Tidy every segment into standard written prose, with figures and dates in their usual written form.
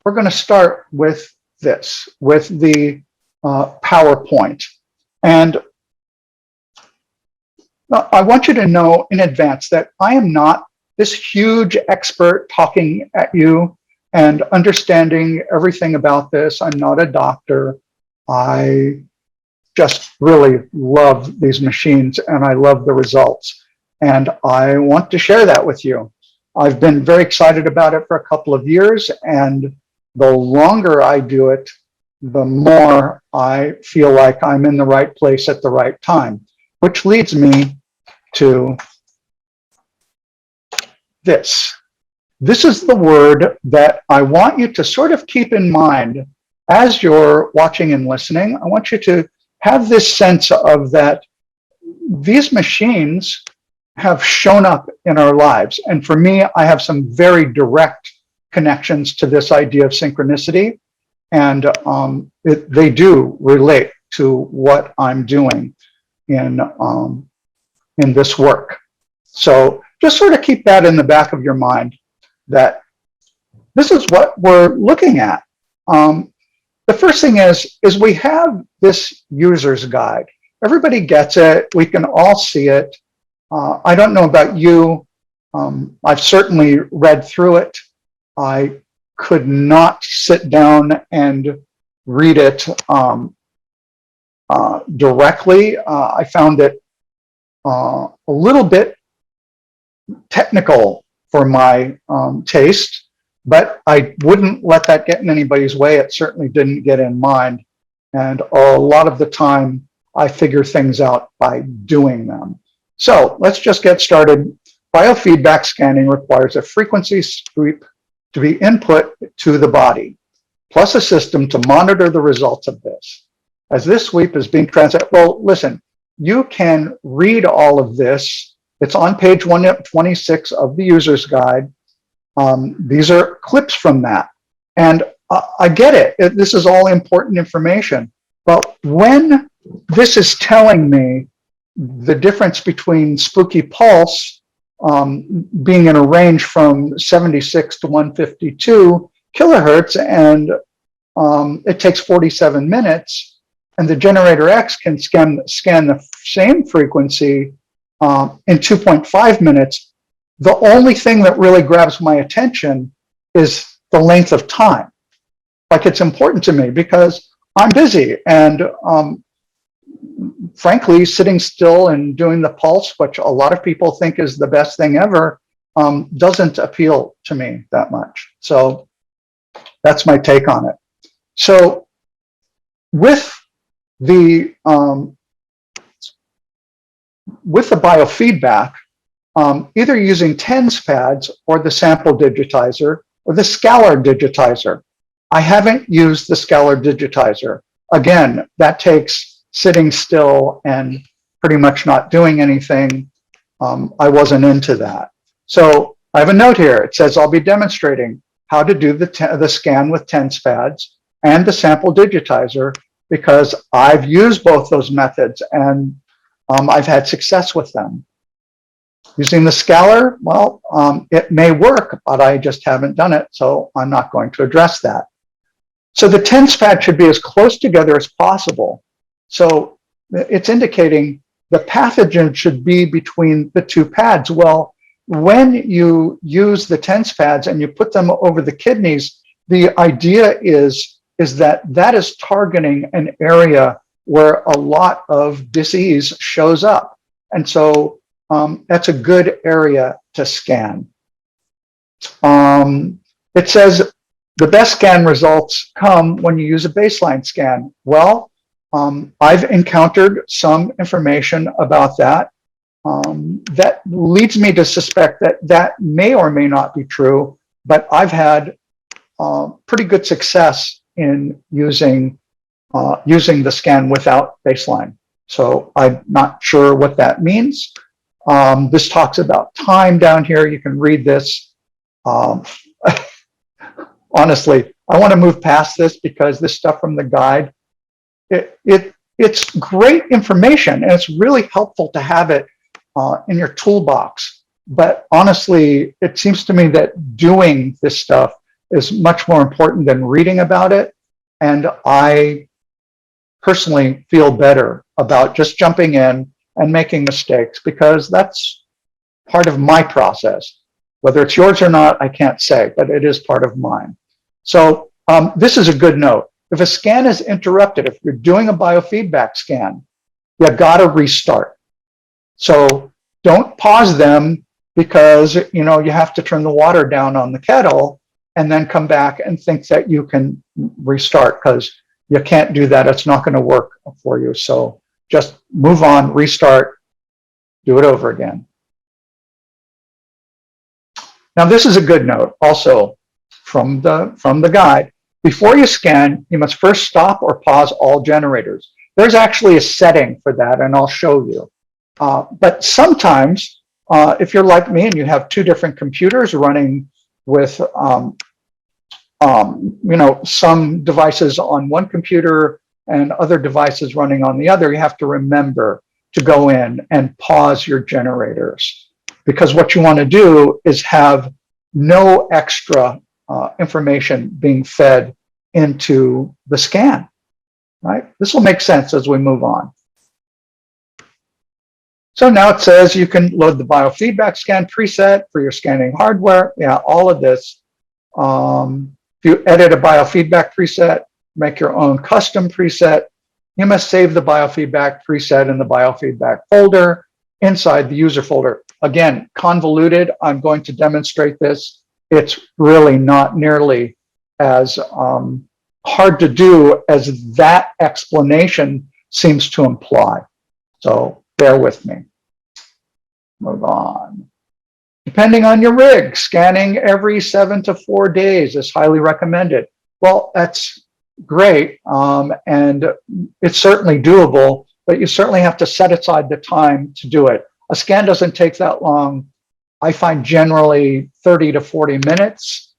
we're going to start with this, with the PowerPoint. And I want you to know in advance that I am not this huge expert talking at you and understanding everything about this. I'm not a doctor. I just really love these machines and I love the results. And I want to share that with you. I've been very excited about it for a couple of years, and the longer I do it, the more I feel like I'm in the right place at the right time, which leads me to this. This is the word that I want you to sort of keep in mind as you're watching and listening. I want you to have this sense of that these machines have shown up in our lives. And for me, I have some very direct connections to this idea of synchronicity. And they do relate to what I'm doing in this work. So just sort of keep that in the back of your mind, that this is what we're looking at. The first thing is we have this user's guide. Everybody gets it. We can all see it. I don't know about you. I've certainly read through it. I could not sit down and read it directly. I found it a little bit technical for my taste, but I wouldn't let that get in anybody's way. It certainly didn't get in mine. And a lot of the time, I figure things out by doing them. So let's just get started. Biofeedback scanning requires a frequency sweep to be input to the body, plus a system to monitor the results of this. As this sweep is being transmitted, well, listen, you can read all of this. It's on page 126 of the user's guide. These are clips from that. And I get it. This is all important information. But when this is telling me the difference between Spooky Pulse being in a range from 76 to 152 kilohertz, and it takes 47 minutes, and the GeneratorX can scan the same frequency in 2.5 minutes, the only thing that really grabs my attention is the length of time. Like, it's important to me because I'm busy, and frankly, sitting still and doing the pulse, which a lot of people think is the best thing ever, doesn't appeal to me that much. So that's my take on it. So with the biofeedback, either using TENS pads or the sample digitizer or the scalar digitizer. I haven't used the scalar digitizer. Again, that takes sitting still and pretty much not doing anything. I wasn't into that. So I have a note here. It says I'll be demonstrating how to do the scan with TENS pads and the sample digitizer, because I've used both those methods and I've had success with them. Using the scalar, well, it may work, but I just haven't done it, so I'm not going to address that. So the TENS pad should be as close together as possible. So it's indicating the pathogen should be between the two pads. Well, when you use the TENS pads and you put them over the kidneys, the idea is that that is targeting an area where a lot of disease shows up. And so that's a good area to scan. It says the best scan results come when you use a baseline scan. Well, I've encountered some information about that. That leads me to suspect that that may or may not be true, but I've had pretty good success in using the scan without baseline. So I'm not sure what that means. This talks about time down here. You can read this. Honestly, I want to move past this because this stuff from the guide, it's great information and it's really helpful to have it in your toolbox. But honestly, it seems to me that doing this stuff is much more important than reading about it. And I personally feel better about just jumping in and making mistakes, because that's part of my process. Whether it's yours or not, I can't say, but it is part of mine. So this is a good note. If a scan is interrupted, if you're doing a biofeedback scan, you gotta restart. So don't pause them because you have to turn the water down on the kettle and then come back and think that you can restart, because you can't do that. It's not going to work for you. So just move on, restart, do it over again. Now this is a good note also from the guide. Before you scan, you must first stop or pause all generators. There's actually a setting for that, and I'll show you. But sometimes, if you're like me and you have two different computers running with some devices on one computer and other devices running on the other, you have to remember to go in and pause your generators, because what you want to do is have no extra information being fed into the scan, right? This will make sense as we move on. So now it says you can load the biofeedback scan preset for your scanning hardware. Yeah, all of this. If you edit a biofeedback preset, make your own custom preset, you must save the biofeedback preset in the biofeedback folder inside the user folder. Again, convoluted. I'm going to demonstrate this. It's really not nearly as hard to do as that explanation seems to imply. So bear with me. Move on. Depending on your rig, scanning every 7 to 4 days is highly recommended. Well, that's great, and it's certainly doable, but you certainly have to set aside the time to do it. A scan doesn't take that long. I find generally 30 to 40 minutes.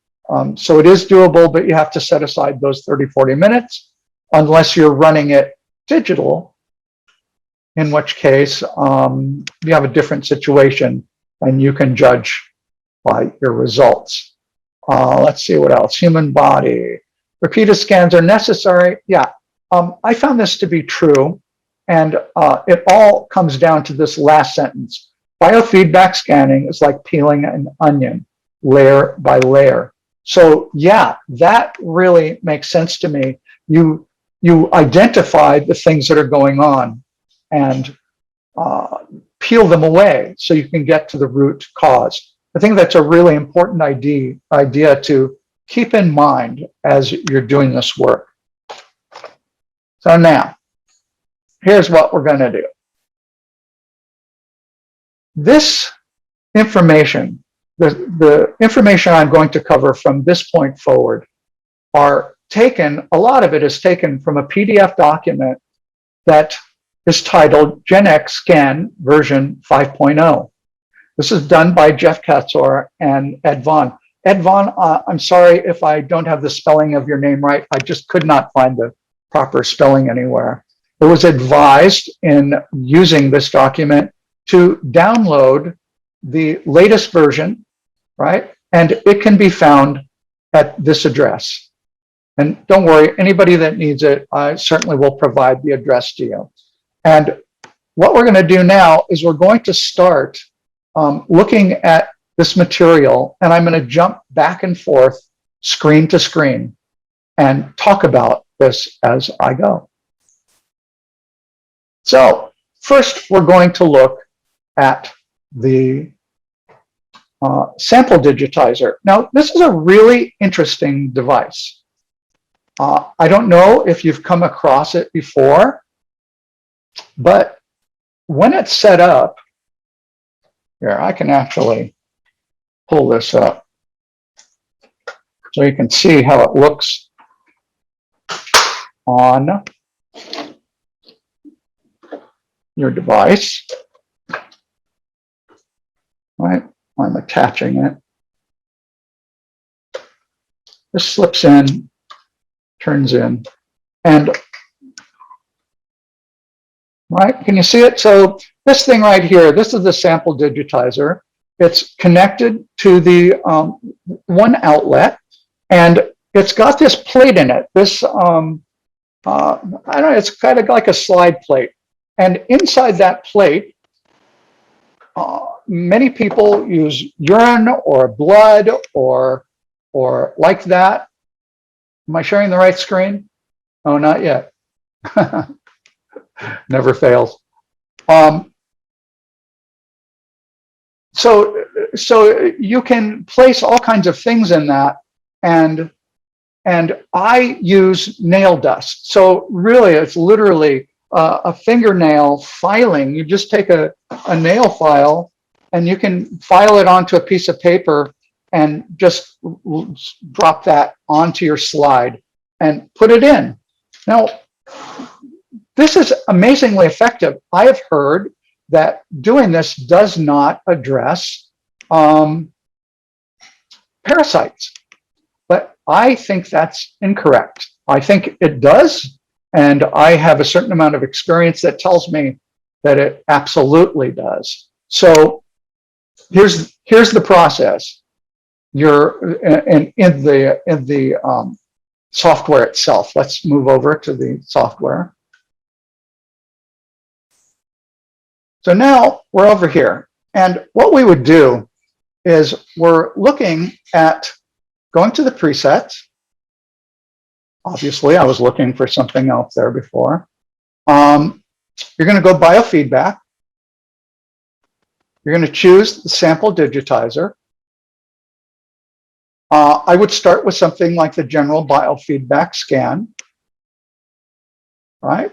So it is doable, but you have to set aside those 30, 40 minutes, unless you're running it digital, in which case you have a different situation and you can judge by your results. Let's see what else. Human body. Repeated scans are necessary. Yeah, I found this to be true. And it all comes down to this last sentence. Biofeedback scanning is like peeling an onion, layer by layer. So yeah, that really makes sense to me. You identify the things that are going on and peel them away so you can get to the root cause. I think that's a really important idea to keep in mind as you're doing this work. So now, here's what we're going to do. This information, the information I'm going to cover from this point forward are taken, a lot of it is taken from a PDF document that is titled GeneratorX Scan version 5.0. This is done by Jeff Katzor and Ed Vaughn. Ed Vaughn, I'm sorry if I don't have the spelling of your name right. I just could not find the proper spelling anywhere. It was advised in using this document to download the latest version, right? And it can be found at this address. And don't worry, anybody that needs it, I certainly will provide the address to you. And what we're going to do now is we're going to start looking at this material, and I'm going to jump back and forth, screen to screen, and talk about this as I go. So first, we're going to look at the sample digitizer. Now, this is a really interesting device. I don't know if you've come across it before, but when it's set up, here, I can actually pull this up so you can see how it looks on your device. Right, I'm attaching it. This slips in, turns in, and right, can you see it? So this thing right here, this is the sample digitizer. It's connected to the one outlet, And it's got this plate in it. This, I don't know, it's kind of like a slide plate. And inside that plate, many people use urine or blood or like that. Am I sharing the right screen? Oh, not yet. Never fails. So you can place all kinds of things in that, and I use nail dust. So really, it's literally a fingernail filing. You just take a nail file, and you can file it onto a piece of paper and just drop that onto your slide and put it in. Now, this is amazingly effective. I have heard that doing this does not address parasites, but I think that's incorrect. I think it does, and I have a certain amount of experience that tells me that it absolutely does. So here's the process. You're in the software itself. Let's move over to the software. So now we're over here, and what we would do is we're looking at going to the presets. Obviously, I was looking for something else there before. You're going to go Biofeedback. You're going to choose the sample digitizer. I would start with something like the general biofeedback scan, right?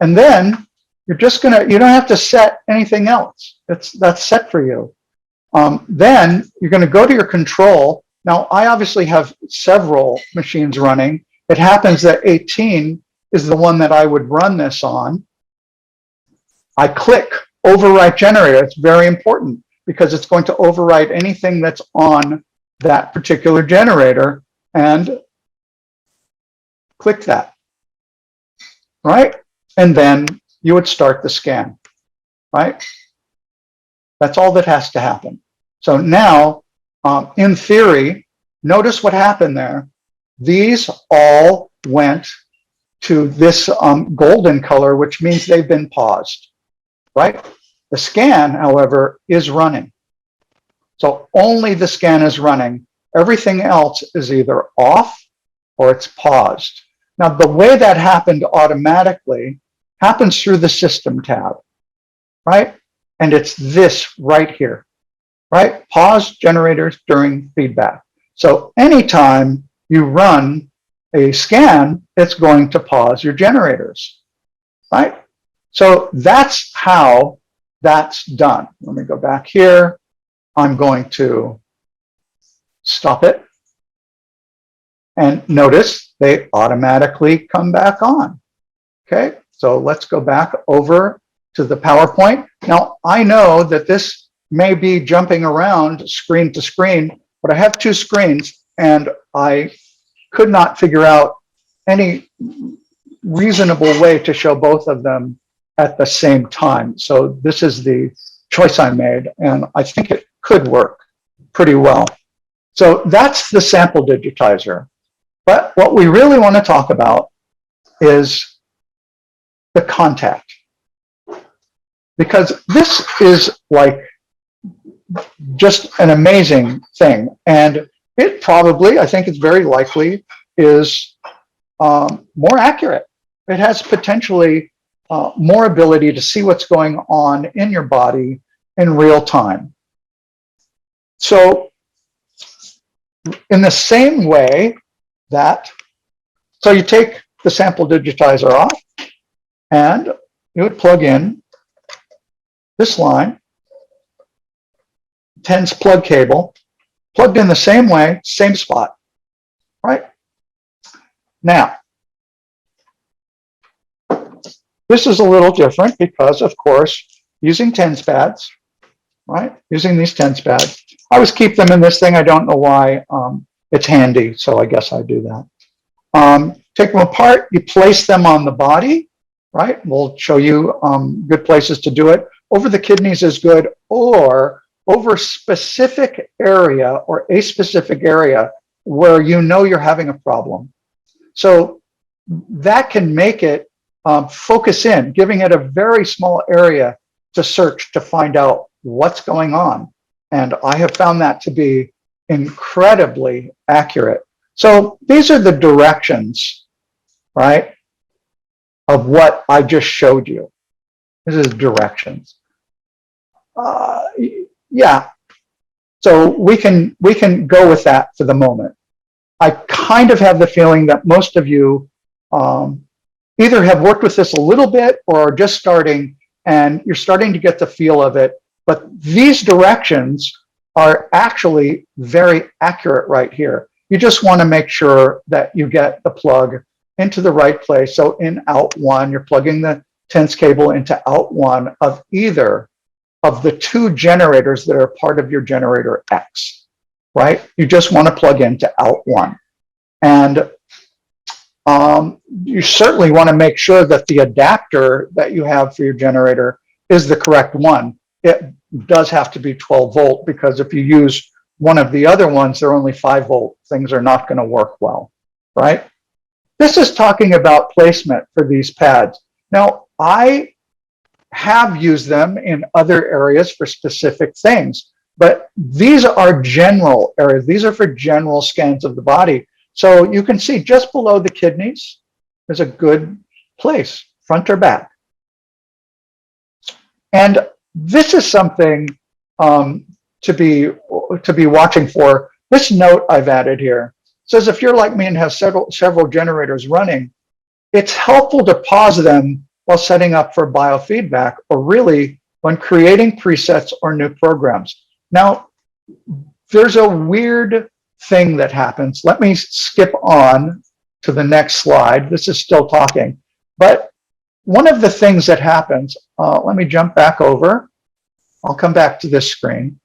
And then you're just gonna, you don't have to set anything else. That's set for you. Then you're gonna go to your control. Now, I obviously have several machines running. It happens that 18 is the one that I would run this on. I click overwrite generator. It's very important because it's going to overwrite anything that's on that particular generator, and click that, right? And then you would start the scan, right? That's all that has to happen. So now, in theory, notice what happened there. These all went to this golden color, which means they've been paused, right? The scan, however, is running. So only the scan is running. Everything else is either off or it's paused. Now, the way that happened automatically happens through the System tab, right? And it's this right here, right? Pause generators during feedback. So anytime you run a scan, it's going to pause your generators, right? So that's how that's done. Let me go back here. I'm going to stop it. And notice they automatically come back on. Okay, so let's go back over to the PowerPoint. Now, I know that this may be jumping around screen to screen, but I have two screens and I could not figure out any reasonable way to show both of them at the same time. So this is the choice I made, and I think it could work pretty well. So that's the sample digitizer. But what we really want to talk about is the contact, because this is like just an amazing thing. And it probably, I think it's very likely, is more accurate. It has potentially more ability to see what's going on in your body in real time. So in the same way that, so you take the sample digitizer off and you would plug in this line, TENS plug cable, plugged in the same way, same spot, right? Now, this is a little different because, of course, using TENS pads, right? Using these TENS pads. I always keep them in this thing. I don't know why. It's handy, so I guess I do that. Take them apart. You place them on the body, right? We'll show you good places to do it. Over the kidneys is good, or over specific area or a specific area where you know you're having a problem. So that can make it focus in, giving it a very small area to search to find out what's going on. And I have found that to be incredibly accurate. So these are the directions, right, of what I just showed you. This is directions. Yeah. So we can go with that for the moment. I kind of have the feeling that most of you either have worked with this a little bit or are just starting, and you're starting to get the feel of it. But these directions are actually very accurate right here. You just want to make sure that you get the plug into the right place. So in out one, you're plugging the tense cable into out one of either of the two generators that are part of your GeneratorX, right? You just want to plug into out one. And you certainly want to make sure that the adapter that you have for your generator is the correct one. It does have to be 12 volt, because if you use one of the other ones, they're only 5 volt. Things are not going to work well, right? This is talking about placement for these pads. Now, I have used them in other areas for specific things, but these are general areas. These are for general scans of the body. So you can see just below the kidneys, there's a good place, front or back. And this is something to be watching for. This note I've added here says if you're like me and have several generators running, it's helpful to pause them while setting up for biofeedback, or really when creating presets or new programs. Now, there's a weird thing that happens. Let me skip on to the next slide. This is still talking. But one of the things that happens, let me jump back over. I'll come back to this screen.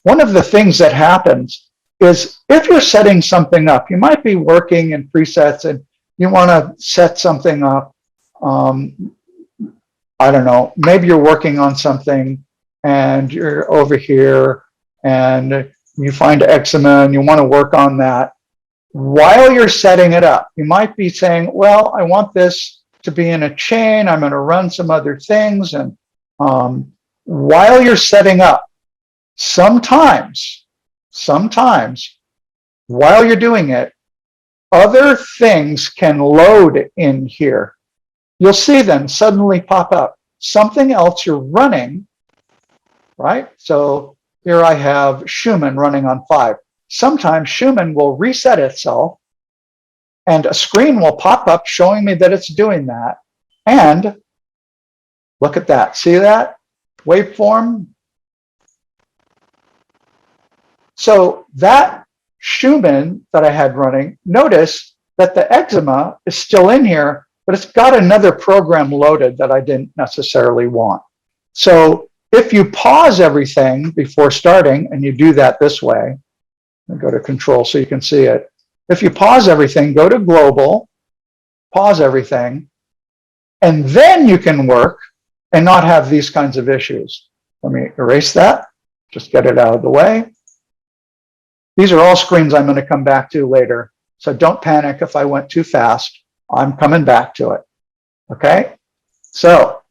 One of the things that happens is if you're setting something up, you might be working in presets and you want to set something up. I don't know, maybe you're working on something and you're over here and you find eczema and you want to work on that. While you're setting it up, you might be saying, well, I want this to be in a chain. I'm going to run some other things. And while you're setting up, sometimes, while you're doing it, other things can load in here. You'll see them suddenly pop up. Something else you're running, right? So here I have Schumann running on 5. Sometimes Schumann will reset itself and a screen will pop up showing me that it's doing that. And look at that. See that waveform? So that Schumann that I had running, notice that the eczema is still in here, but it's got another program loaded that I didn't necessarily want. So if you pause everything before starting, and you do that this way, and go to control so you can see it. If you pause everything, go to global, pause everything, and then you can work and not have these kinds of issues. Let me erase that, just get it out of the way. These are all screens I'm going to come back to later, so don't panic if I went too fast. I'm coming back to it, okay? So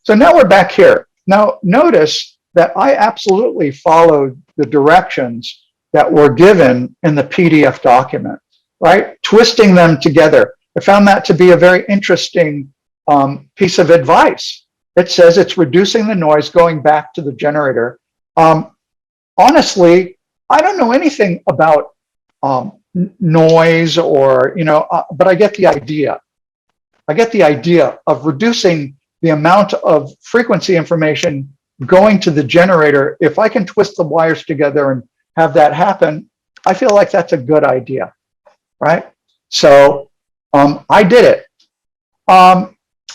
now we're back here. Now notice that I absolutely followed the directions that were given in the PDF document, right? Twisting them together. I found that to be a very interesting piece of advice. It says it's reducing the noise going back to the generator. Honestly, I don't know anything about noise or, but I get the idea. I get the idea of reducing the amount of frequency information going to the generator. If I can twist the wires together and have that happen, I feel like that's a good idea, right? So I did it.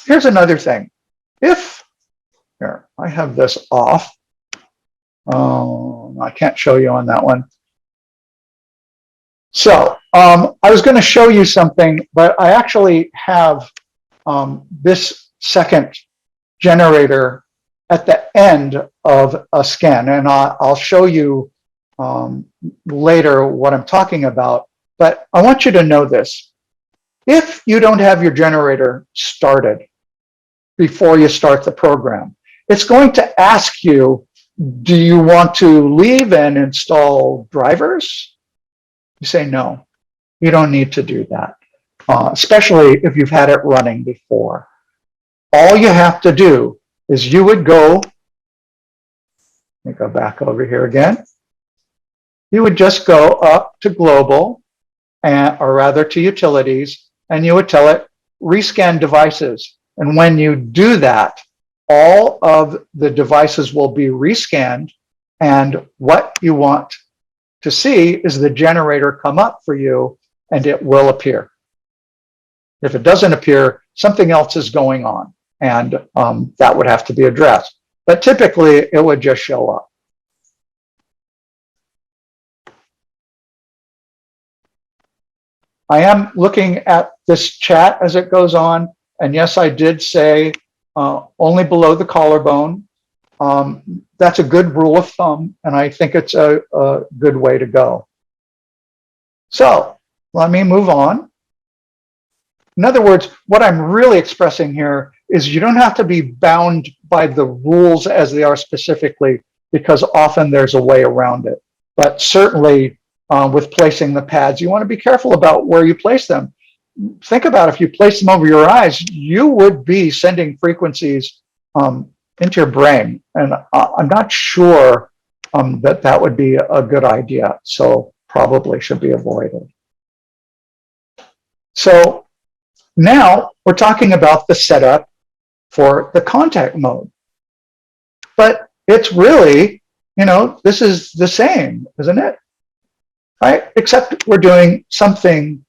Here's another thing. Here, I have this off. I can't show you on that one. So I was going to show you something, but I actually have this second generator at the end of a scan, and I'll show you later what I'm talking about, but I want you to know this. If you don't have your generator started before you start the program, it's going to ask you, do you want to leave and install drivers? You say no, you don't need to do that, especially if you've had it running before. All you have to do is you would go, let me go back over here again. You would just go up to global, or rather to utilities, and you would tell it rescan devices. And when you do that, all of the devices will be rescanned, and what you want to see is the generator come up for you, and it will appear. If it doesn't appear, something else is going on, and that would have to be addressed. But typically, it would just show up. I am looking at this chat as it goes on, and yes, I did say only below the collarbone. That's a good rule of thumb, and I think it's a good way to go. So let me move on. In other words, what I'm really expressing here is you don't have to be bound by the rules as they are specifically, because often there's a way around it. But certainly with placing the pads, you want to be careful about where you place them. Think about if you place them over your eyes, you would be sending frequencies into your brain. And I'm not sure that that would be a good idea. So probably should be avoided. So now we're talking about the setup for the contact mode. But it's really, you know, this is the same, isn't it? Right? Except we're doing something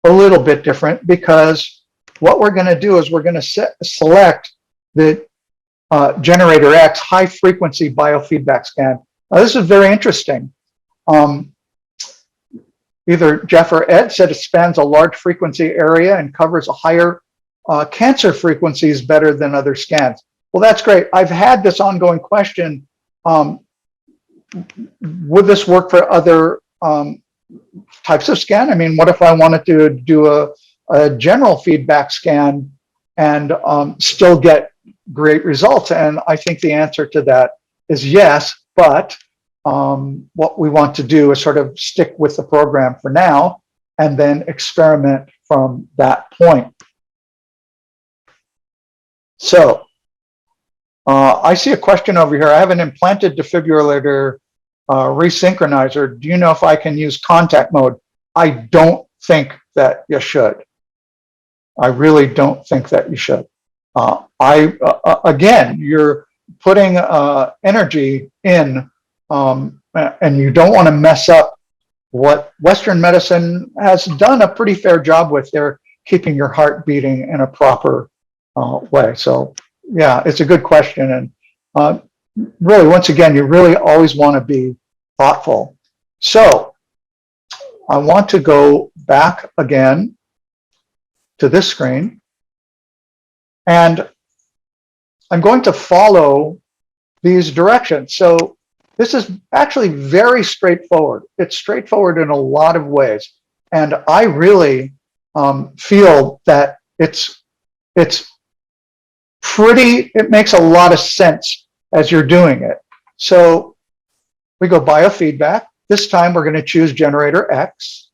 a little bit different, because what we're going to do is we're going to select the GeneratorX high frequency biofeedback scan. Now, this is very interesting. Either Jeff or Ed said it spans a large frequency area and covers a higher cancer frequencies better than other scans. Well, that's great. I've had this ongoing question. Would this work for other types of scan? I mean, what if I wanted to do a general feedback scan and still get great results? And I think the answer to that is yes, but what we want to do is sort of stick with the program for now and then experiment from that point. So I see a question over here. I have an implanted defibrillator resynchronizer. Do you know if I can use contact mode? I don't think that you should. I really don't think that you should. Again, you're putting energy in, and you don't want to mess up what Western medicine has done a pretty fair job with. They're keeping your heart beating in a proper way. So yeah, it's a good question. And really, once again, you really always want to be thoughtful. So I want to go back again to this screen, and I'm going to follow these directions. So this is actually very straightforward. It's straightforward in a lot of ways. And I really feel that it makes a lot of sense as you're doing it. So we go biofeedback. This time we're going to choose GeneratorX.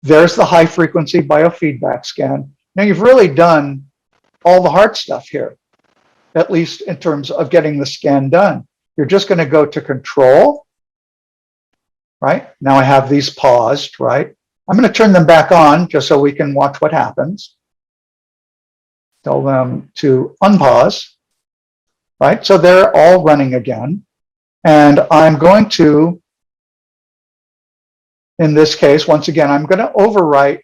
There's the high frequency biofeedback scan. Now you've really done all the hard stuff here, at least in terms of getting the scan done. You're just going to go to control, right? Now I have these paused, right? I'm going to turn them back on just so we can watch what happens. Tell them to unpause, right? So they're all running again. And I'm going to, in this case, once again, I'm going to overwrite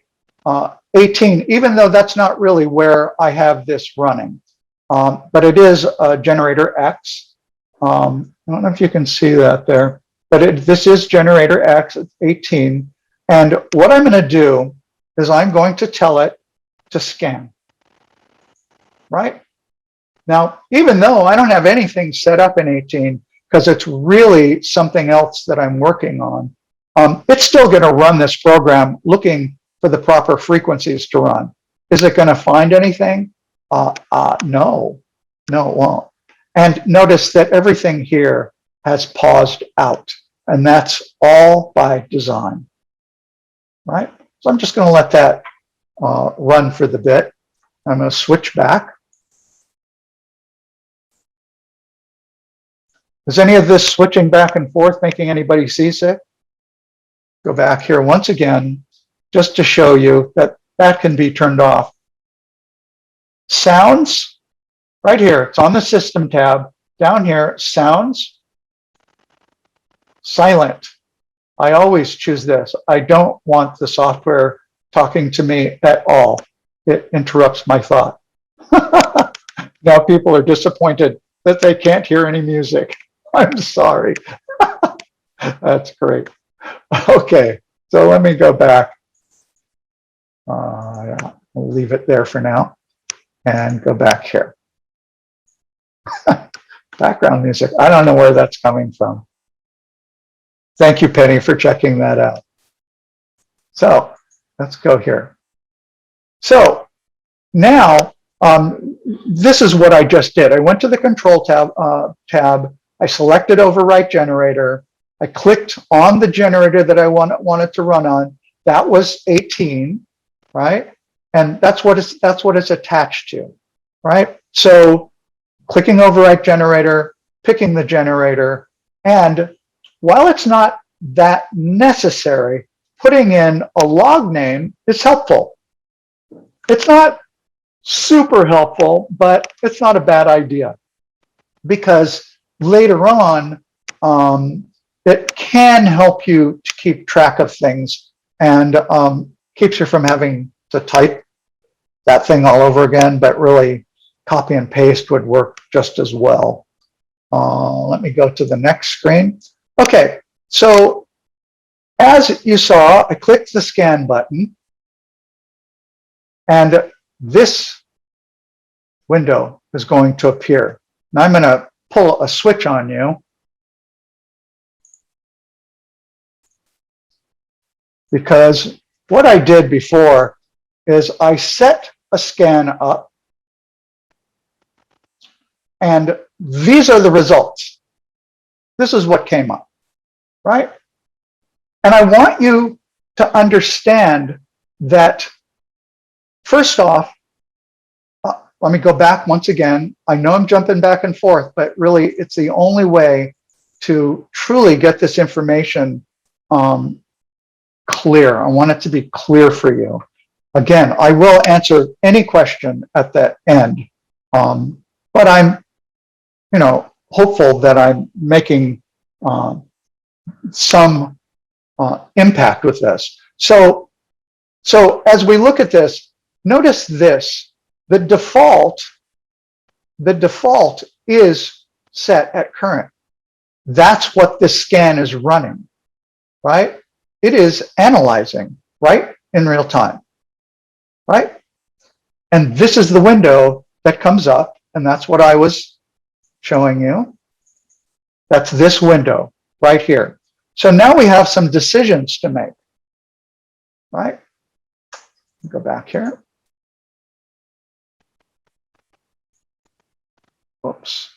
18, even though that's not really where I have this running. But it is GeneratorX. I don't know if you can see that there, but this is GeneratorX, it's 18. And what I'm going to do is I'm going to tell it to scan, right? Now, even though I don't have anything set up in 18, because it's really something else that I'm working on. It's still going to run this program looking for the proper frequencies to run. Is it going to find anything? No, it won't. And notice that everything here has paused out, and that's all by design, right? So I'm just going to let that run for the bit. I'm going to switch back. Is any of this switching back and forth making anybody seasick? Go back here once again, just to show you that that can be turned off. Sounds, right here, it's on the System tab. Down here, Sounds, Silent. I always choose this. I don't want the software talking to me at all. It interrupts my thought. Now people are disappointed that they can't hear any music. I'm sorry. That's great. Okay, so let me go back. Yeah, we'll leave it there for now and go back here. Background music. I don't know where that's coming from. Thank you, Penny, for checking that out. So let's go here. So now this is what I just did. I went to the Control tab. I selected Overwrite Generator. I clicked on the generator that I wanted to run on. That was 18, right? And that's what it's attached to, right? So clicking Overwrite Generator, picking the generator, and while it's not that necessary, putting in a log name is helpful. It's not super helpful, but it's not a bad idea, because later on, it can help you to keep track of things and keeps you from having to type that thing all over again, but really copy and paste would work just as well. Let me go to the next screen. Okay, so as you saw, I clicked the scan button, and this window is going to appear. Now I'm going to pull a switch on you. Because what I did before is I set a scan up, and these are the results. This is what came up, right? And I want you to understand that, first off, let me go back once again. I know I'm jumping back and forth, but really it's the only way to truly get this information clear. I want it to be clear for you. Again, I will answer any question at the end, but I'm, hopeful that I'm making some impact with this. So as we look at this, notice this: the default is set at current. That's what this scan is running, right? It is analyzing, right, in real time, right? And this is the window that comes up, and that's what I was showing you. That's this window right here. So now we have some decisions to make, right? Go back here. Oops.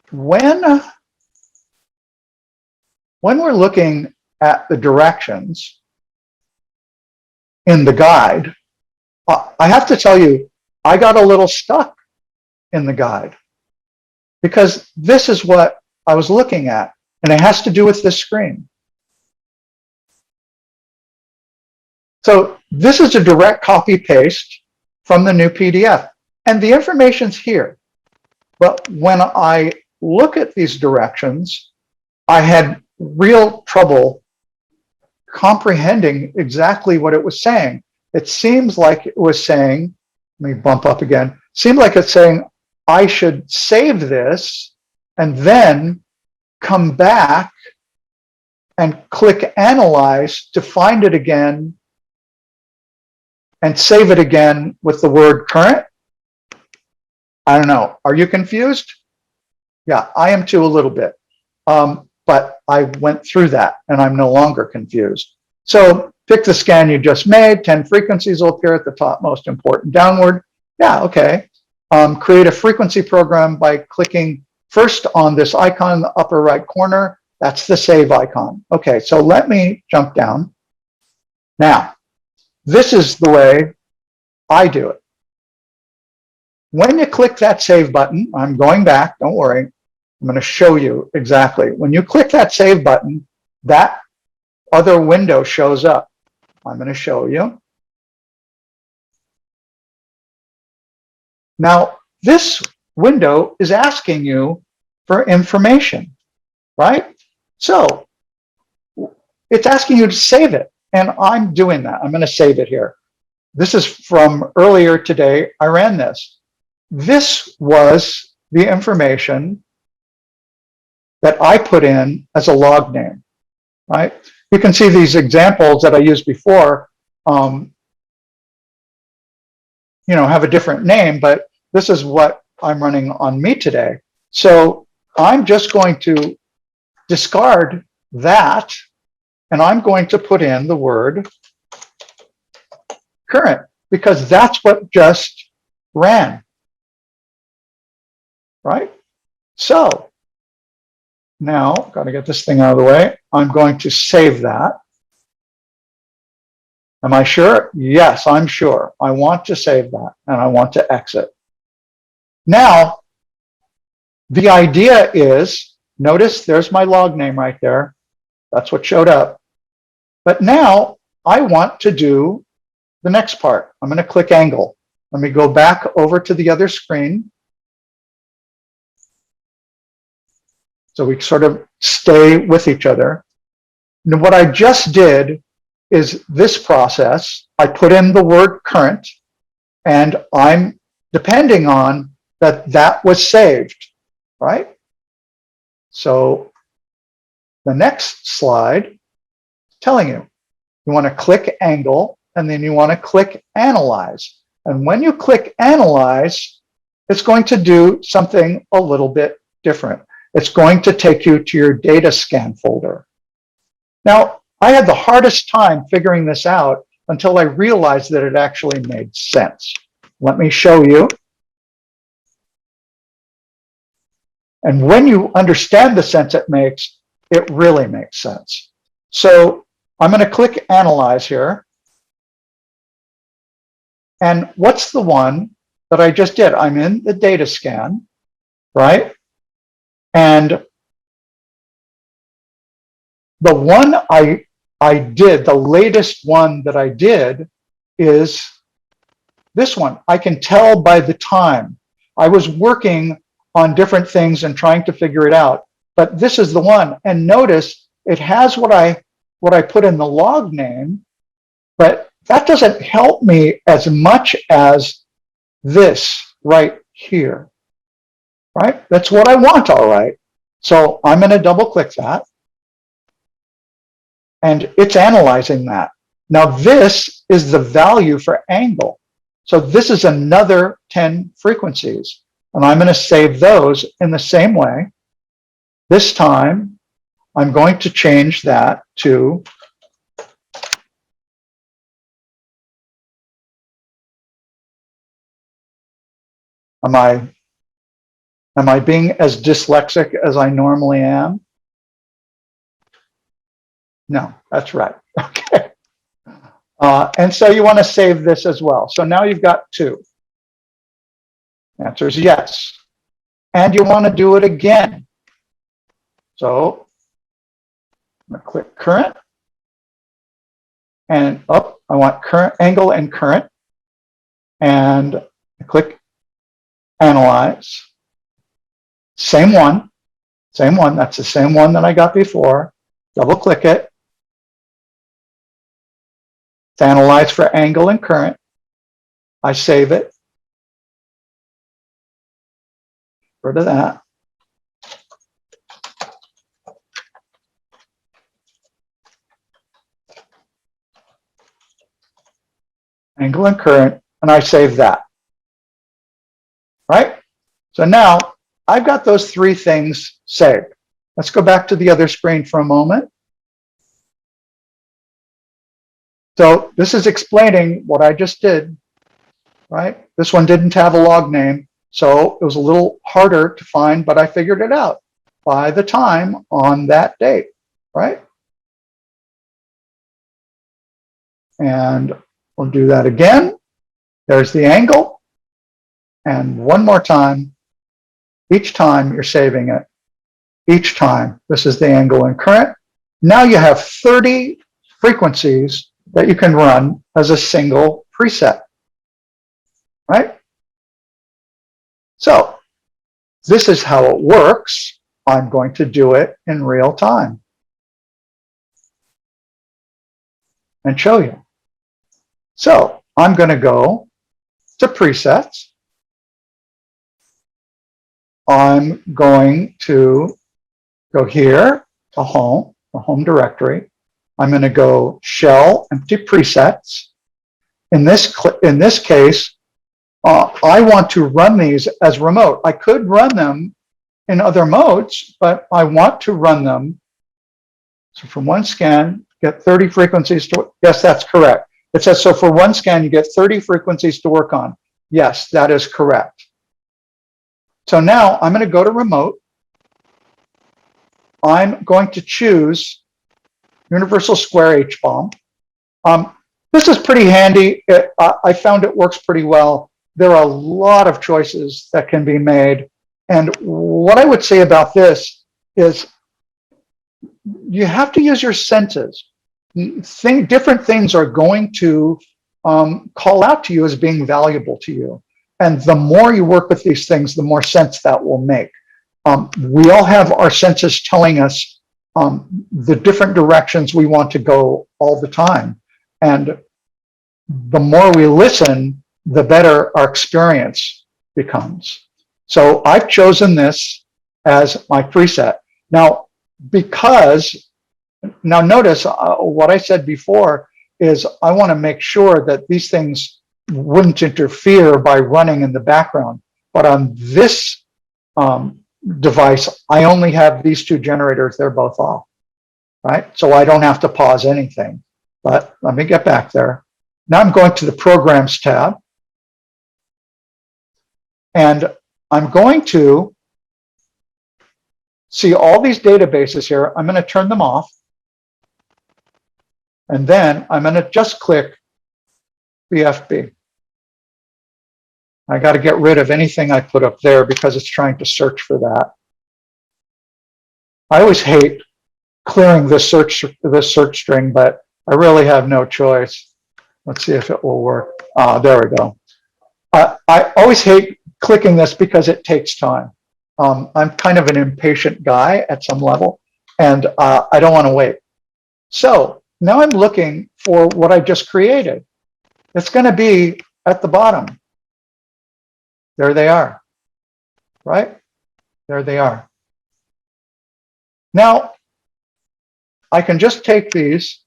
When we're looking at the directions in the guide, I have to tell you, I got a little stuck in the guide, because this is what I was looking at, and it has to do with this screen. So this is a direct copy paste from the new PDF, and the information's here. But when I look at these directions, I had real trouble comprehending exactly what it was saying. It seems like it was saying, let me bump up again, seemed like it's saying I should save this and then come back and click Analyze to find it again and save it again with the word current. I don't know. Are you confused? Yeah, I am too a little bit. But I went through that and I'm no longer confused. So pick the scan you just made, 10 frequencies will appear at the top, most important downward. Yeah, okay. Create a frequency program by clicking first on this icon in the upper right corner. That's the save icon. Okay, so let me jump down. Now, this is the way I do it. When you click that save button, I'm going back, don't worry. I'm going to show you exactly. When you click that save button, that other window shows up. I'm going to show you. Now, this window is asking you for information, right? So it's asking you to save it, and I'm doing that. I'm going to save it here. This is from earlier today. I ran this. This was the information that I put in as a log name, right? You can see these examples that I used before, have a different name, but this is what I'm running on me today. So I'm just going to discard that, and I'm going to put in the word current, because that's what just ran, right? So now, got to get this thing out of the way. I'm going to save that. Am I sure? Yes, I'm sure. I want to save that, and I want to exit. Now, the idea is, notice there's my log name right there. That's what showed up. But now I want to do the next part. I'm going to click angle. Let me go back over to the other screen. So we sort of stay with each other. And what I just did is this process. I put in the word current, and I'm depending on that was saved, right? So the next slide, telling you want to click angle, and then you want to click analyze. And when you click analyze, it's going to do something a little bit different. It's going to take you to your data scan folder. Now, I had the hardest time figuring this out until I realized that it actually made sense. Let me show you. And when you understand the sense it makes, it really makes sense. So I'm going to click Analyze here. And what's the one that I just did? I'm in the data scan, right? And the one I did, the latest one that I did is this one. I can tell by the time. I was working on different things and trying to figure it out, but this is the one. And notice it has what I put in the log name, but that doesn't help me as much as this right here, right? That's what I want, all right. So I'm going to double click that, and it's analyzing that. Now this is the value for angle. So this is another 10 frequencies, and I'm going to save those in the same way. This time, I'm going to change that to Am I being as dyslexic as I normally am? No, that's right. Okay. And so you want to save this as well. So now you've got 2. The answer is yes. And you want to do it again. So I'm going to click current. And I want current angle and current. And I click analyze. Same one. That's the same one that I got before. Double click it. It's analyzed for angle and current. I save it. Rid of that. Angle and current, and I save that. Right? So now I've got those three things saved. Let's go back to the other screen for a moment. So this is explaining what I just did, right? This one didn't have a log name, so it was a little harder to find, but I figured it out by the time on that date, right? And we'll do that again. There's the angle. And one more time, each time you're saving it. Each time, this is the angle in current. Now you have 30 frequencies that you can run as a single preset, right? So this is how it works. I'm going to do it in real time and show you. So I'm going to go to presets. I'm going to go here to home, the home directory. I'm going to go shell empty presets. In this case, I want to run these as remote. I could run them in other modes, but I want to run them. So from one scan, get 30 frequencies to, yes, that's correct. It says, so for one scan, you get 30 frequencies to work on. Yes, that is correct. So now I'm going to go to remote. I'm going to choose Universal Square H-bomb. This is pretty handy. I found it works pretty well. There are a lot of choices that can be made. And what I would say about this is you have to use your senses. Different things are going to call out to you as being valuable to you. And the more you work with these things, the more sense that will make. We all have our senses telling us the different directions we want to go all the time. And the more we listen, the better our experience becomes. So I've chosen this as my preset. Now, now notice what I said before is I want to make sure that these things wouldn't interfere by running in the background. But on this device, I only have these two generators. They're both off, right? So I don't have to pause anything. But let me get back there. Now I'm going to the Programs tab. And I'm going to see all these databases here. I'm going to turn them off. And then I'm going to just click BFB. I got to get rid of anything I put up there because it's trying to search for that. I always hate clearing this search string, but I really have no choice. Let's see if it will work. There we go. I always hate clicking this because it takes time. I'm kind of an impatient guy at some level, and I don't want to wait. So now I'm looking for what I just created. It's going to be at the bottom. There they are, right? There they are. Now, I can just take these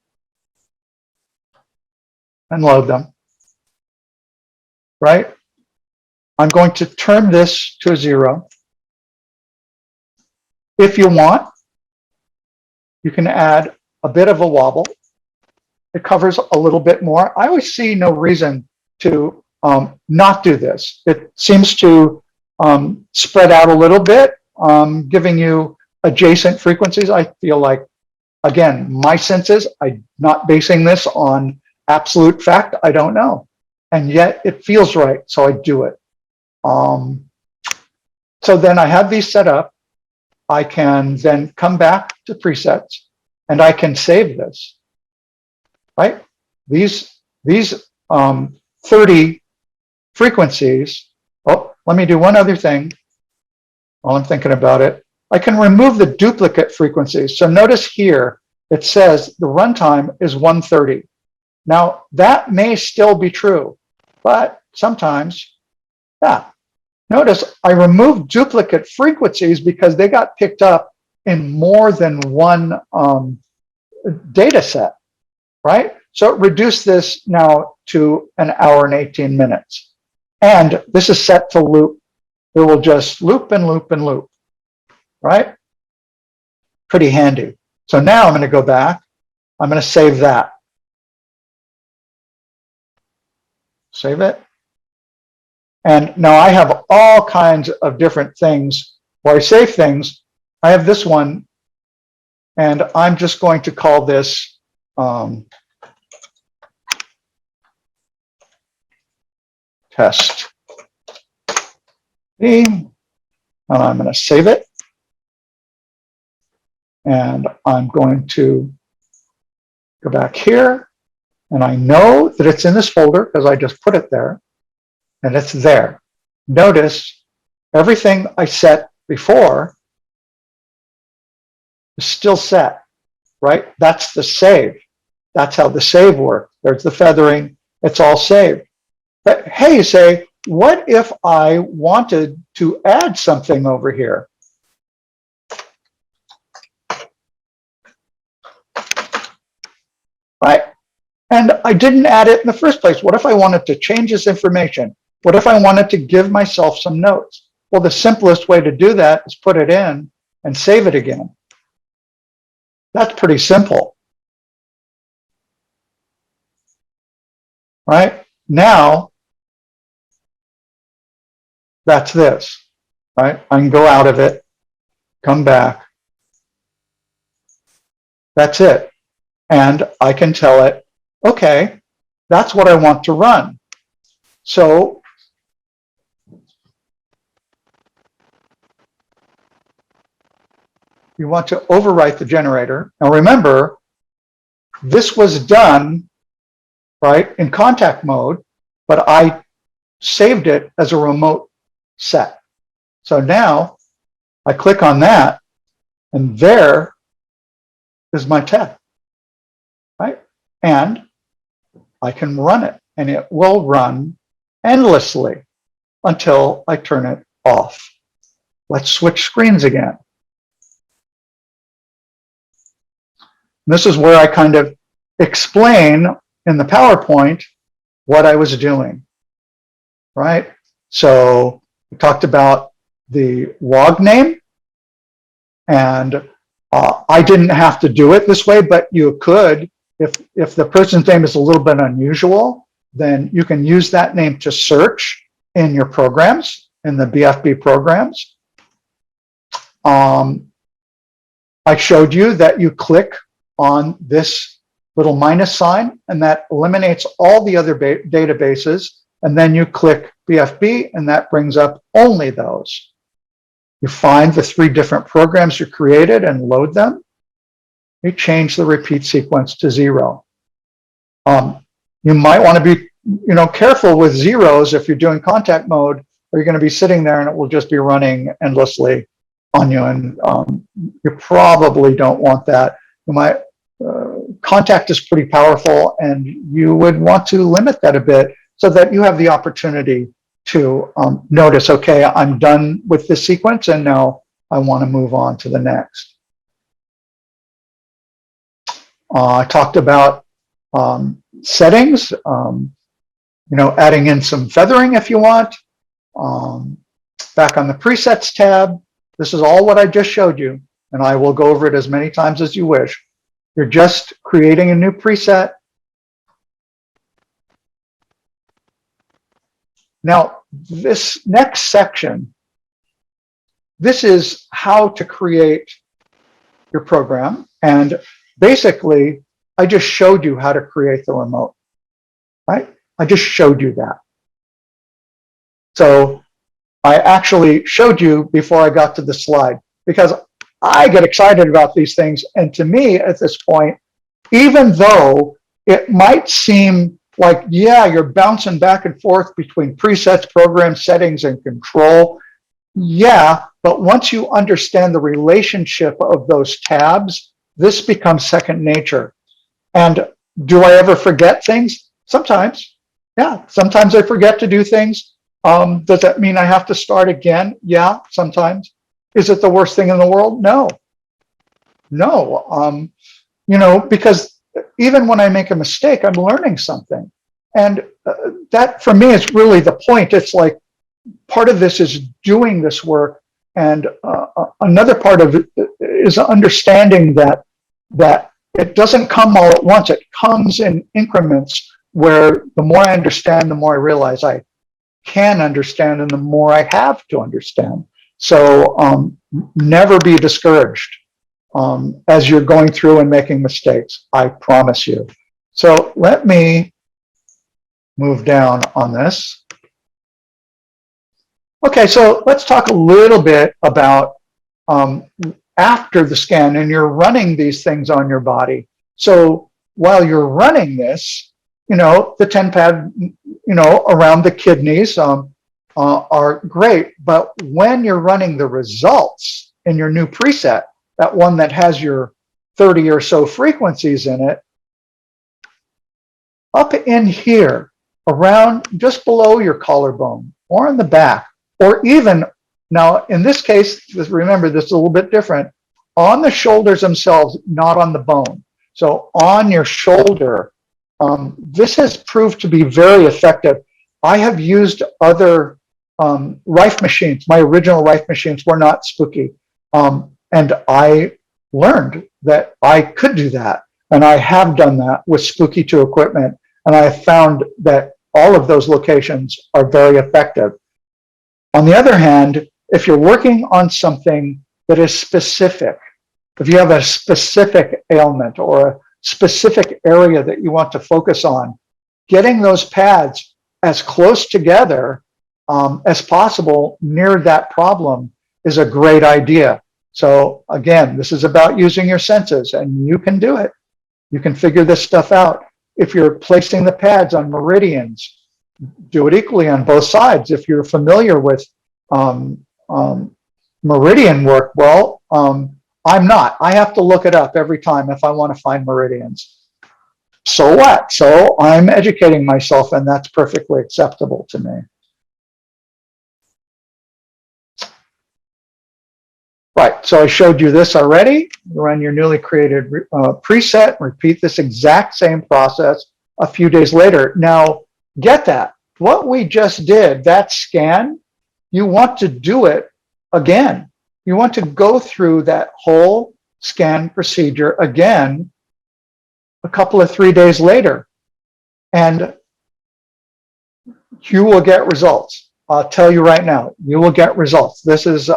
and load them, right? I'm going to turn this to a 0. If you want, you can add a bit of a wobble. It covers a little bit more. I always see no reason to not do this. It seems to spread out a little bit, giving you adjacent frequencies. I feel like, again, my senses, I'm not basing this on absolute fact. I don't know. And yet it feels right, so I do it. So then I have these set up. I can then come back to presets and I can save this, right? These 30 frequencies. Oh, let me do one other thing while I'm thinking about it. I can remove the duplicate frequencies. So notice here, it says the runtime is 130. Now that may still be true, but sometimes, yeah. Notice I removed duplicate frequencies because they got picked up in more than one data set, right? So it reduced this now to 1 hour and 18 minutes. And this is set to loop it will just loop and loop and loop, right? Pretty handy. So now I'm going to go back. I'm going to save that. Save it. And now I have all kinds of different things where I save things. I have this one, and I'm just going to call this test B, and I'm going to save it. And I'm going to go back here, and I know that it's in this folder because I just put it there, and it's there. Notice everything I set before is still set, right? That's the save. That's how the save works. There's the feathering. It's all saved. But hey, you say, what if I wanted to add something over here? Right? And I didn't add it in the first place. What if I wanted to change this information? What if I wanted to give myself some notes? Well, the simplest way to do that is put it in and save it again. That's pretty simple. Right? Now, that's this. Right? I can go out of it, come back. That's it. And I can tell it, okay, that's what I want to run. So you want to overwrite the generator. Now remember, this was done, right, in contact mode, but I saved it as a remote set. So now I click on that, and there is my test. Right? And I can run it, and it will run endlessly until I turn it off. Let's switch screens again. This is where I kind of explain in the PowerPoint what I was doing, right? So we talked about the log name, and I didn't have to do it this way, but you could. If the person's name is a little bit unusual, then you can use that name to search in your programs, in the BFB programs. I showed you that you click on this little minus sign, and that eliminates all the other databases, and then you click BFB, and that brings up only those. You find the 3 different programs you created and load them. You change the repeat sequence to 0. You might want to be, careful with zeros if you're doing contact mode, or you're going to be sitting there and it will just be running endlessly on you, and you probably don't want that. You might, contact is pretty powerful, and you would want to limit that a bit so that you have the opportunity to notice, okay, I'm done with this sequence, and now I want to move on to the next. I talked about settings, adding in some feathering if you want. Back on the presets tab, this is all what I just showed you, and I will go over it as many times as you wish. You're just creating a new preset. Now, this next section, this is how to create your program, and basically, I just showed you how to create the remote, right? I just showed you that. So I actually showed you before I got to the slide, because I get excited about these things. And to me, at this point, even though it might seem like, yeah, you're bouncing back and forth between presets, program settings, and control. Yeah, but once you understand the relationship of those tabs, this becomes second nature. And do I ever forget things? Sometimes. Yeah, sometimes I forget to do things. Does that mean I have to start again? Yeah, sometimes. Is it the worst thing in the world? No. No. Because even when I make a mistake, I'm learning something. And that, for me, is really the point. It's like part of this is doing this work, and another part of it is understanding that it doesn't come all at once. It comes in increments where the more I understand, the more I realize I can understand, and the more I have to understand. So never be discouraged as you're going through and making mistakes, I promise you. So let me move down on this. Okay, so let's talk a little bit about after the scan, and you're running these things on your body. So while you're running this, the 10 pad, around the kidneys are great. But when you're running the results in your new preset, that one that has your 30 or so frequencies in it, up in here, around just below your collarbone or in the back, or even now in this case, remember this is a little bit different, on the shoulders themselves, not on the bone. So on your shoulder, this has proved to be very effective. I have used other Rife machines. My original Rife machines were not Spooky. And I learned that I could do that. And I have done that with Spooky2 equipment. And I found that all of those locations are very effective. On the other hand, if you're working on something that is specific, if you have a specific ailment or a specific area that you want to focus on, getting those pads as close together as possible near that problem is a great idea. So again, this is about using your senses, and you can do it. You can figure this stuff out. If you're placing the pads on meridians, do it equally on both sides. If you're familiar with meridian work, well, I'm not. I have to look it up every time if I want to find meridians. So what? So I'm educating myself, and that's perfectly acceptable to me. Right, so I showed you this already. Run your newly created preset, repeat this exact same process a few days later. Now, get that. What we just did, that scan, you want to do it again. You want to go through that whole scan procedure again a couple of 3 days later, and you will get results. I'll tell you right now, you will get results. This is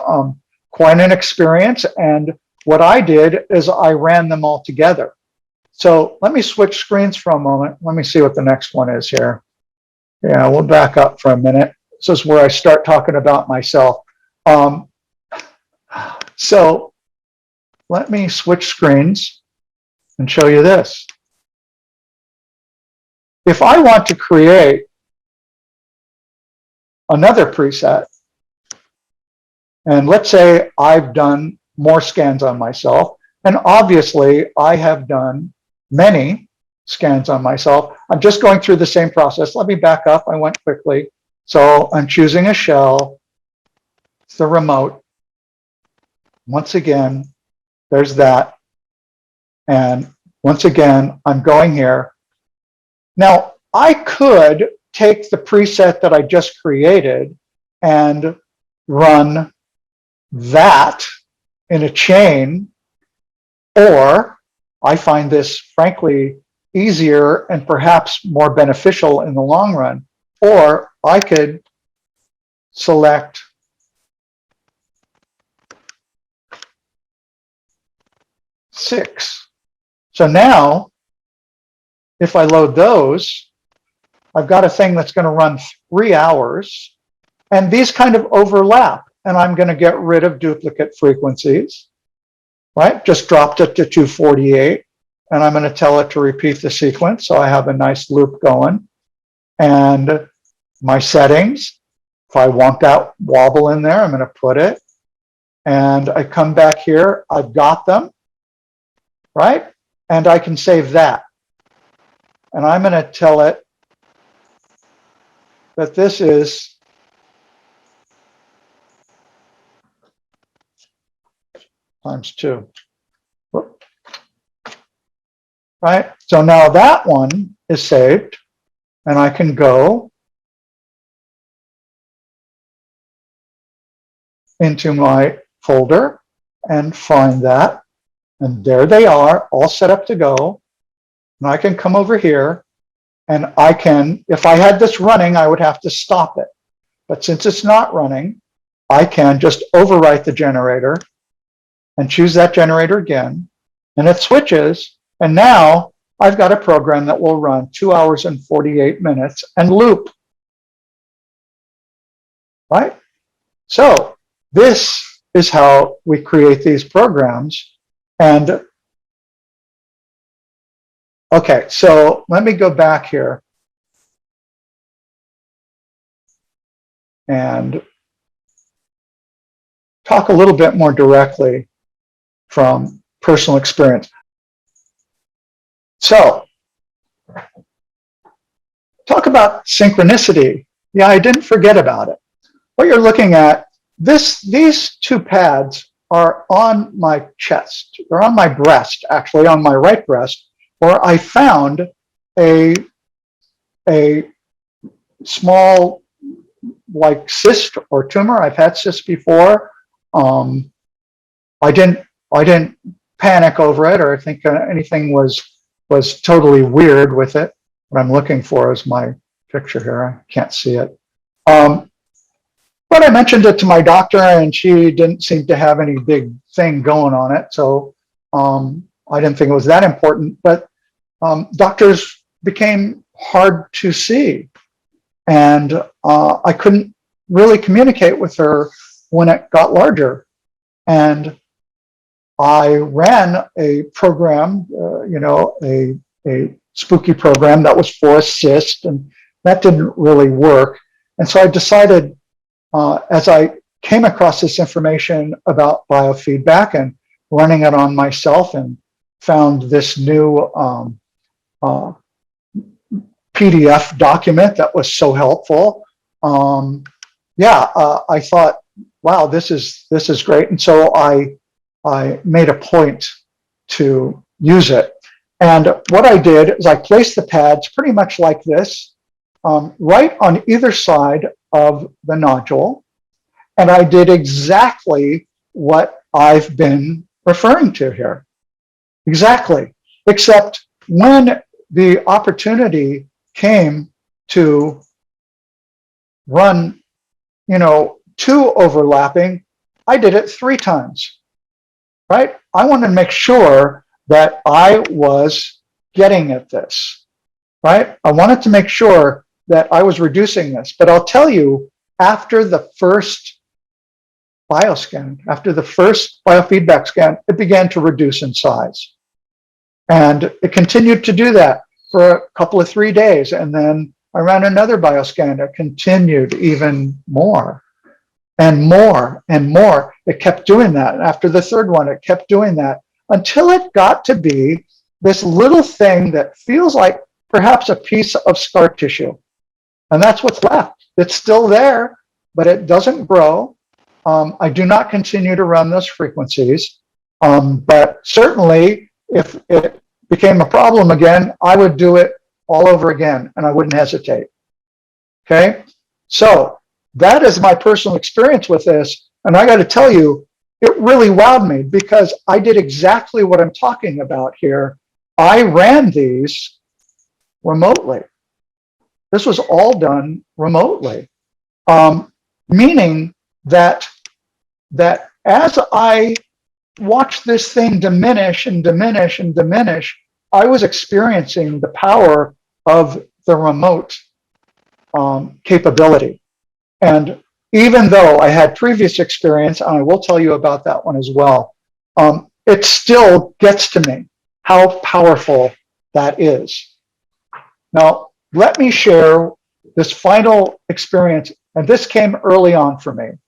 quite an experience, and what I did is I ran them all together. So let me switch screens for a moment. Let me see what the next one is here. Yeah, we'll back up for a minute. This is where I start talking about myself. So let me switch screens and show you this. If I want to create another preset, and let's say I've done more scans on myself, and obviously I have done many scans on myself. I'm just going through the same process. Let me back up. I went quickly. So I'm choosing a shell. It's the remote. Once again, there's that. And once again, I'm going here. Now, I could take the preset that I just created and run that in a chain, or I find this frankly easier and perhaps more beneficial in the long run, or I could select six. So now, if I load those, I've got a thing that's going to run 3 hours, and these kind of overlap, and I'm going to get rid of duplicate frequencies, right? Just dropped it to 248, and I'm going to tell it to repeat the sequence, so I have a nice loop going. And my settings, if I want that wobble in there, I'm going to put it. And I come back here, I've got them, right? And I can save that. And I'm going to tell it that this is ×2. Right? So now that one is saved, and I can go into my folder and find that. And there they are, all set up to go. And I can come over here and I can, if I had this running, I would have to stop it. But since it's not running, I can just overwrite the generator and choose that generator again. And it switches. And now I've got a program that will run 2 hours and 48 minutes and loop. Right? So this is how we create these programs. And okay, so let me go back here and talk a little bit more directly from personal experience. So, talk about synchronicity. Yeah, I didn't forget about it. What you're looking at, these two pads are on my chest. They're on my breast, actually, on my right breast, where I found a small, like, cyst or tumor. I've had cysts before. I didn't panic over it or think anything was totally weird with it. What I'm looking for is my picture here. I can't see it. But I mentioned it to my doctor, and she didn't seem to have any big thing going on it. So I didn't think it was that important. But doctors became hard to see. And I couldn't really communicate with her when it got larger. And I ran a program, a spooky program that was for a cyst, and that didn't really work. And so I decided, as I came across this information about biofeedback and running it on myself, and found this new PDF document that was so helpful. I thought, wow, this is great. And so I made a point to use it. And what I did is I placed the pads pretty much like this, right on either side of the nodule. And I did exactly what I've been referring to here. Exactly. Except when the opportunity came to run, two overlapping, I did it 3 times, right? I wanted to make sure that I was getting at this, right? I wanted to make sure that I was reducing this. But I'll tell you, after the first bioscan, after the first biofeedback scan, it began to reduce in size. And it continued to do that for a couple of 3 days. And then I ran another bioscan. It continued even more and more and more. It kept doing that. And after the third one, it kept doing that until it got to be this little thing that feels like perhaps a piece of scar tissue. And that's what's left. It's still there, but it doesn't grow. I do not continue to run those frequencies. But certainly, if it became a problem again, I would do it all over again, and I wouldn't hesitate. Okay? So that is my personal experience with this. And I got to tell you, it really wowed me because I did exactly what I'm talking about here. I ran these remotely. This was all done remotely, meaning that as I watched this thing diminish and diminish and diminish, I was experiencing the power of the remote capability. And even though I had previous experience, and I will tell you about that one as well, it still gets to me how powerful that is. Now, let me share this final experience, and this came early on for me. I'm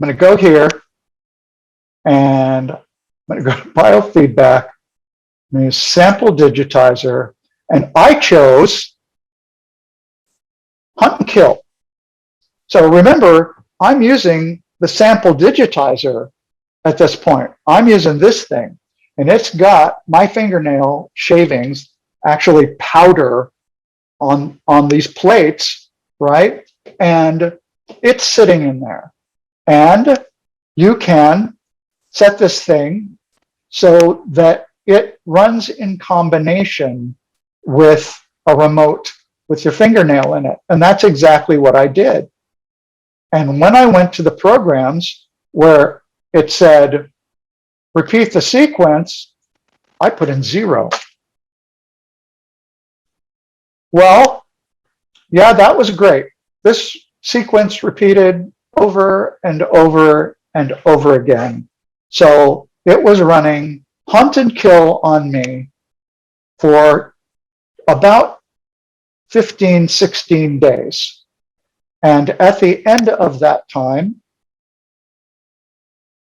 going to go here, and I'm going to go to Biofeedback, and use Sample Digitizer, and I chose Hunt and Kill. So remember, I'm using the Sample Digitizer at this point. I'm using this thing, and it's got my fingernail shavings, actually powder, on these plates, right? And it's sitting in there. And you can set this thing so that it runs in combination with a remote with your fingernail in it. And that's exactly what I did. And when I went to the programs where it said, repeat the sequence, I put in 0. Well, yeah, that was great. This sequence repeated over and over and over again. So it was running hunt and kill on me for about 15, 16 days. And at the end of that time,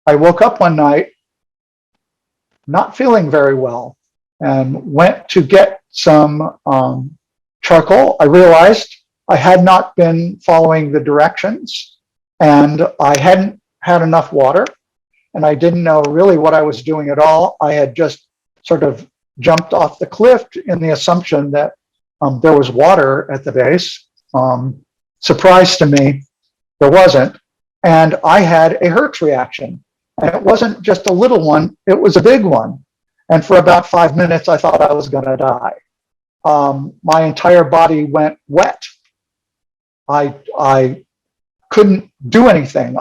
I woke up one night not feeling very well and went to get some charcoal. I realized I had not been following the directions and I hadn't had enough water and I didn't know really what I was doing at all. I had just sort of jumped off the cliff in the assumption that there was water at the base. Surprise to me, there wasn't. And I had a Herx reaction. And it wasn't just a little one, it was a big one. And for about 5 minutes, I thought I was going to die. My entire body went wet. I couldn't do anything.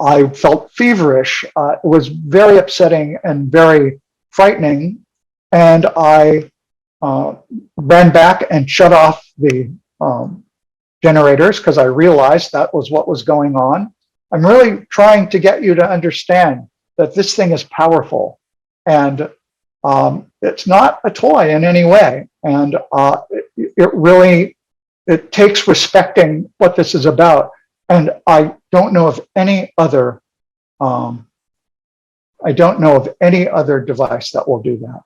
I felt feverish. It was very upsetting and very frightening. And I ran back and shut off the generators because I realized that was what was going on. I'm really trying to get you to understand that this thing is powerful and it's not a toy in any way. And it takes respecting what this is about. And I don't know of any other device that will do that.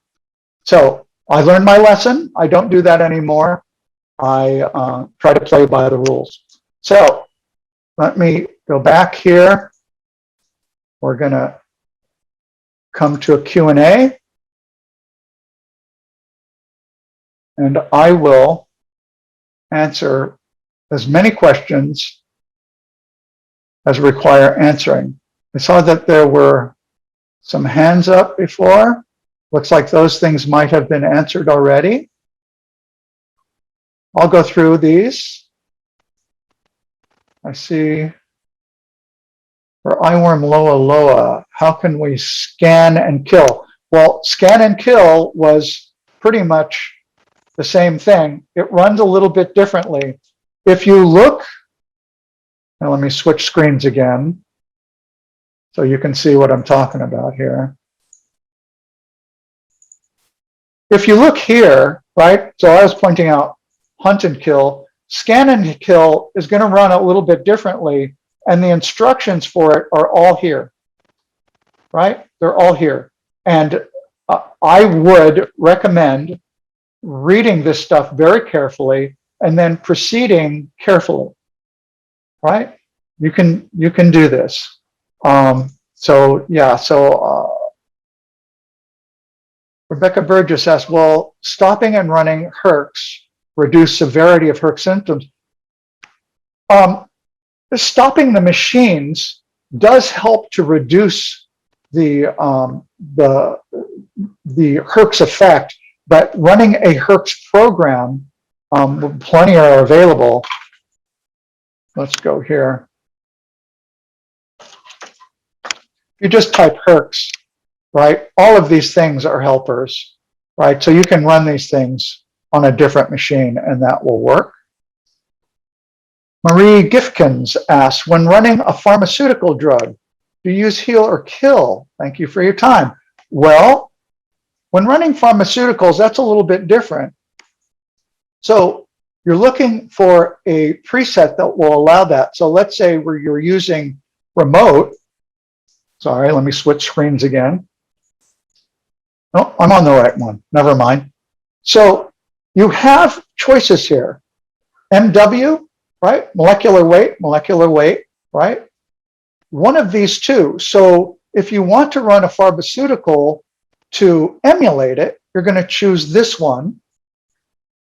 So I learned my lesson. I don't do that anymore. I try to play by the rules. So let me go back here. We're going to come to a Q&A. And I will answer as many questions as require answering. I saw that there were some hands up before. Looks like those things might have been answered already. I'll go through these. I see for eyeworm Loa Loa, how can we scan and kill? Well, scan and kill was pretty much the same thing. It runs a little bit differently. If you look, now let me switch screens again so you can see what I'm talking about here. If you look here, right, so I was pointing out hunt and kill. Scan and kill is going to run a little bit differently, and the instructions for it are all here, right? They're all here. And I would recommend reading this stuff very carefully and then proceeding carefully, right? You can do this. Rebecca Burgess asks, well, stopping and running Herx reduce severity of Herx symptoms. Stopping the machines does help to reduce the Herx effect, but running a Herx program, plenty are available. Let's go here. You just type Herx, right? All of these things are helpers, right? So you can run these things on a different machine and that will work. Marie Gifkins asks, when running a pharmaceutical drug, do you use heal or kill? Thank you for your time. Well, when running pharmaceuticals, that's a little bit different. So you're looking for a preset that will allow that. So let's say where you're using remote. Sorry, let me switch screens again. Oh, I'm on the right one. Never mind. So you have choices here. MW, right? Molecular weight, right? One of these two. So if you want to run a pharmaceutical to emulate it, you're going to choose this one,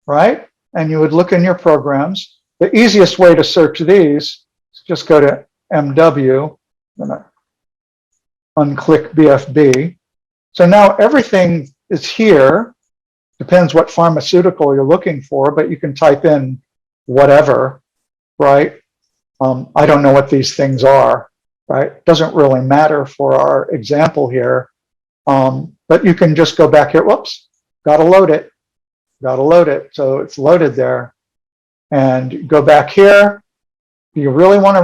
right? And you would look in your programs. The easiest way to search these is just go to MW I'm gonna unclick BFB. So now everything is here. Depends what pharmaceutical you're looking for, but you can type in whatever, right? I don't know what these things are, right? Doesn't really matter for our example here. But you can just go back here. Whoops, got to load it. Got to load it. So it's loaded there. And go back here. Do you really want to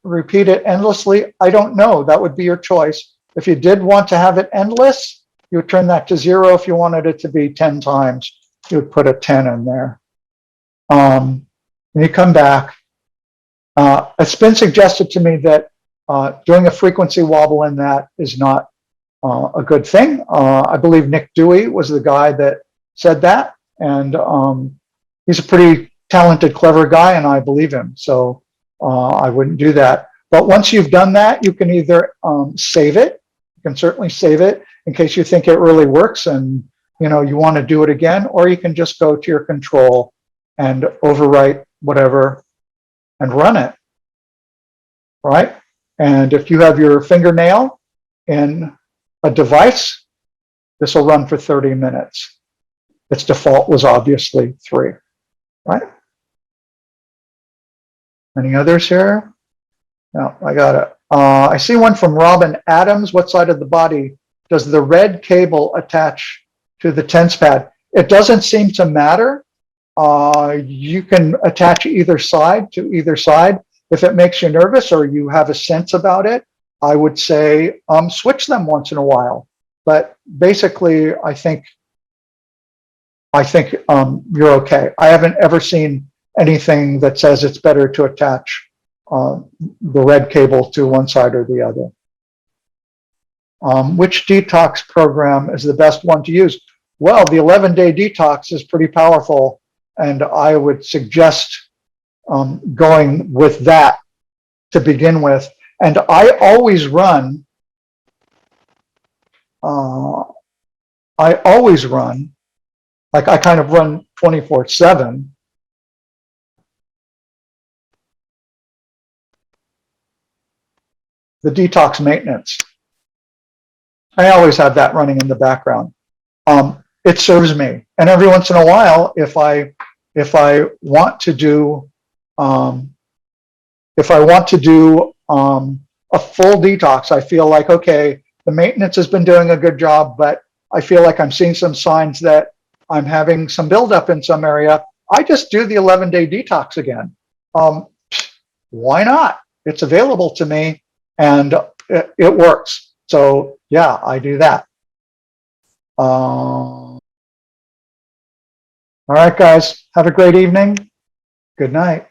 repeat it endlessly? I don't know. That would be your choice. If you did want to have it endless, you would turn that to 0. If you wanted it to be 10 times, you would put a 10 in there. And you come back. It's been suggested to me that doing a frequency wobble in that is not a good thing. I believe Nick Dewey was the guy that said that. And he's a pretty talented, clever guy, and I believe him. So I wouldn't do that. But once you've done that, you can either save it. You can certainly save it in case you think it really works and you want to do it again, or you can just go to your control and overwrite whatever and run it, right? And if you have your fingernail in a device, this will run for 30 minutes. Its default was obviously 3, right? Any others here? No, I got it. I see one from Robin Adams. What side of the body does the red cable attach to the tense pad? It doesn't seem to matter. You can attach either side to either side. If it makes you nervous or you have a sense about it, I would say switch them once in a while. But basically, I think you're okay. I haven't ever seen anything that says it's better to attach the red cable to one side or the other. Which detox program is the best one to use? Well, the 11-day detox is pretty powerful, and I would suggest going with that to begin with. And I always run, like I kind of run 24/7. The detox maintenance. I always have that running in the background. It serves me, and every once in a while, if I want to do a full detox, I feel like, okay, the maintenance has been doing a good job, but I feel like I'm seeing some signs that I'm having some buildup in some area. I just do the 11-day detox again. Why not? It's available to me, and it works. So yeah, I do that. All right, guys, have a great evening. Good night.